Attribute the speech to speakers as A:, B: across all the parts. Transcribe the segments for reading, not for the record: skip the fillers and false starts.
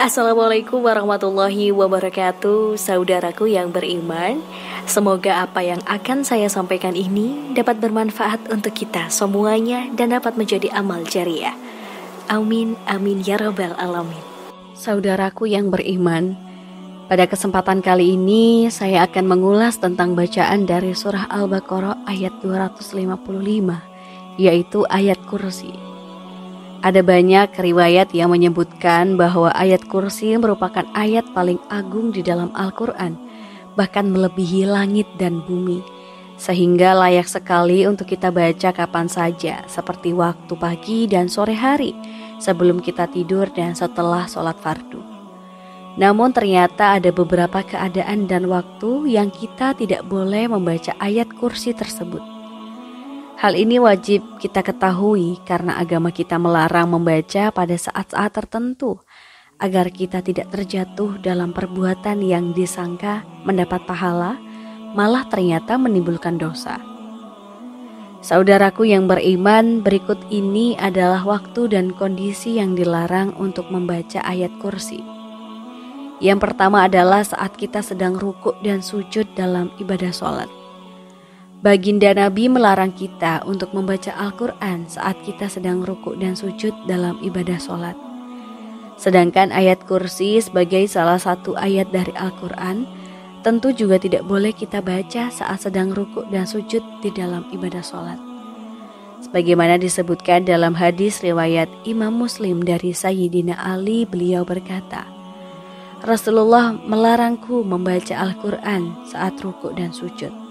A: Assalamualaikum warahmatullahi wabarakatuh, saudaraku yang beriman. Semoga apa yang akan saya sampaikan ini dapat bermanfaat untuk kita semuanya dan dapat menjadi amal jariah. Amin, amin ya rabbal alamin. Saudaraku yang beriman, pada kesempatan kali ini saya akan mengulas tentang bacaan dari surah Al-Baqarah ayat 255, yaitu ayat kursi. Ada banyak riwayat yang menyebutkan bahwa ayat kursi merupakan ayat paling agung di dalam Al-Quran, bahkan melebihi langit dan bumi, sehingga layak sekali untuk kita baca kapan saja, seperti waktu pagi dan sore hari, sebelum kita tidur dan setelah sholat fardu. Namun ternyata ada beberapa keadaan dan waktu yang kita tidak boleh membaca ayat kursi tersebut. Hal ini wajib kita ketahui karena agama kita melarang membaca pada saat-saat tertentu agar kita tidak terjatuh dalam perbuatan yang disangka mendapat pahala, malah ternyata menimbulkan dosa. Saudaraku yang beriman, berikut ini adalah waktu dan kondisi yang dilarang untuk membaca ayat kursi. Yang pertama adalah saat kita sedang rukuk dan sujud dalam ibadah sholat. Baginda Nabi melarang kita untuk membaca Al-Quran saat kita sedang rukuk dan sujud dalam ibadah sholat. Sedangkan ayat kursi sebagai salah satu ayat dari Al-Quran tentu juga tidak boleh kita baca saat sedang rukuk dan sujud di dalam ibadah sholat. Sebagaimana disebutkan dalam hadis riwayat Imam Muslim dari Sayyidina Ali, beliau berkata, Rasulullah melarangku membaca Al-Quran saat rukuk dan sujud.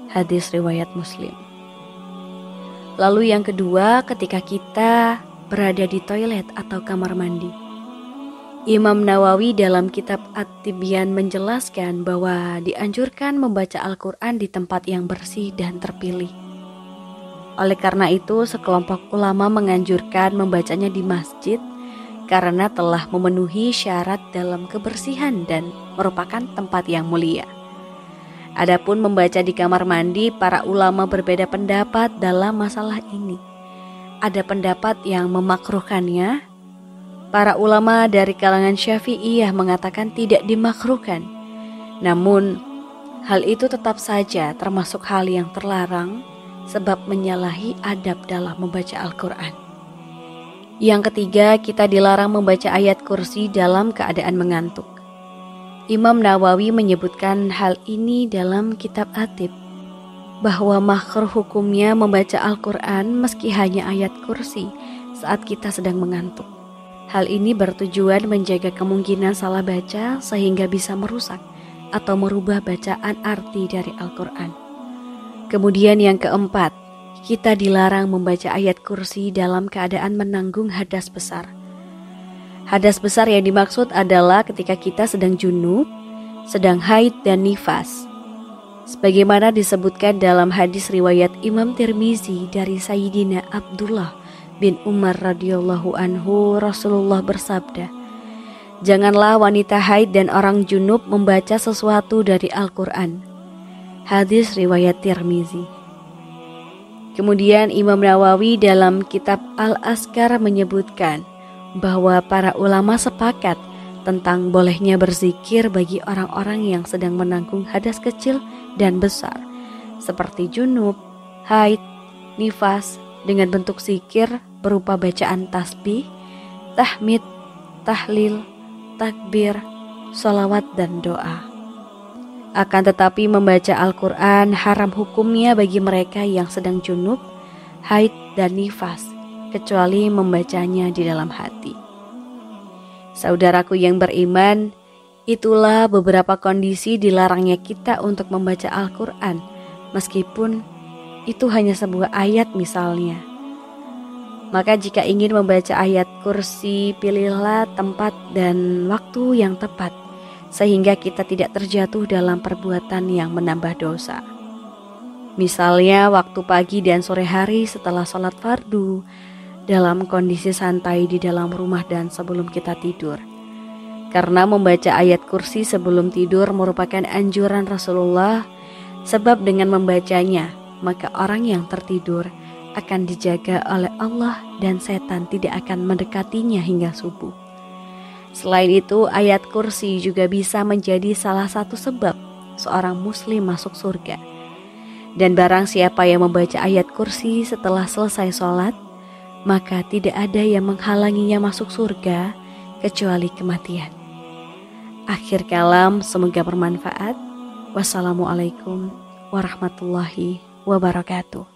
A: Hadis riwayat Muslim. Lalu yang kedua, ketika kita berada di toilet atau kamar mandi. Imam Nawawi dalam kitab At-Tibyan menjelaskan bahwa dianjurkan membaca Al-Quran di tempat yang bersih dan terpilih. Oleh karena itu, sekelompok ulama menganjurkan membacanya di masjid karena telah memenuhi syarat dalam kebersihan dan merupakan tempat yang mulia. Adapun membaca di kamar mandi, para ulama berbeda pendapat dalam masalah ini. Ada pendapat yang memakruhkannya. Para ulama dari kalangan Syafi'iyah mengatakan tidak dimakruhkan. Namun, hal itu tetap saja termasuk hal yang terlarang sebab menyalahi adab dalam membaca Al-Quran. Yang ketiga, kita dilarang membaca ayat kursi dalam keadaan mengantuk. Imam Nawawi menyebutkan hal ini dalam kitab Atib, bahwa makruh hukumnya membaca Al-Quran meski hanya ayat kursi saat kita sedang mengantuk. Hal ini bertujuan menjaga kemungkinan salah baca sehingga bisa merusak atau merubah bacaan arti dari Al-Quran. Kemudian yang keempat, kita dilarang membaca ayat kursi dalam keadaan menanggung hadas besar. Hadas besar yang dimaksud adalah ketika kita sedang junub, sedang haid dan nifas. Sebagaimana disebutkan dalam hadis riwayat Imam Tirmizi dari Sayyidina Abdullah bin Umar radhiyallahu anhu, Rasulullah bersabda, "Janganlah wanita haid dan orang junub membaca sesuatu dari Al-Quran." Hadis riwayat Tirmizi. Kemudian Imam Nawawi dalam kitab Al-Azkar menyebutkan bahwa para ulama sepakat tentang bolehnya berzikir bagi orang-orang yang sedang menanggung hadas kecil dan besar seperti junub, haid, nifas dengan bentuk zikir berupa bacaan tasbih, tahmid, tahlil, takbir, sholawat dan doa. Akan tetapi membaca Al-Quran haram hukumnya bagi mereka yang sedang junub, haid dan nifas, kecuali membacanya di dalam hati. Saudaraku yang beriman, itulah beberapa kondisi dilarangnya kita untuk membaca Al-Quran, meskipun itu hanya sebuah ayat misalnya. Maka jika ingin membaca ayat kursi, pilihlah tempat dan waktu yang tepat, sehingga kita tidak terjatuh dalam perbuatan yang menambah dosa. Misalnya waktu pagi dan sore hari setelah sholat fardu, dalam kondisi santai di dalam rumah dan sebelum kita tidur. Karena membaca ayat kursi sebelum tidur merupakan anjuran Rasulullah, sebab dengan membacanya, maka orang yang tertidur akan dijaga oleh Allah dan setan tidak akan mendekatinya hingga subuh. Selain itu, ayat kursi juga bisa menjadi salah satu sebab seorang muslim masuk surga. Dan barang siapa yang membaca ayat kursi setelah selesai sholat, maka tidak ada yang menghalanginya masuk surga kecuali kematian. Akhir kalam, semoga bermanfaat. Wassalamualaikum warahmatullahi wabarakatuh.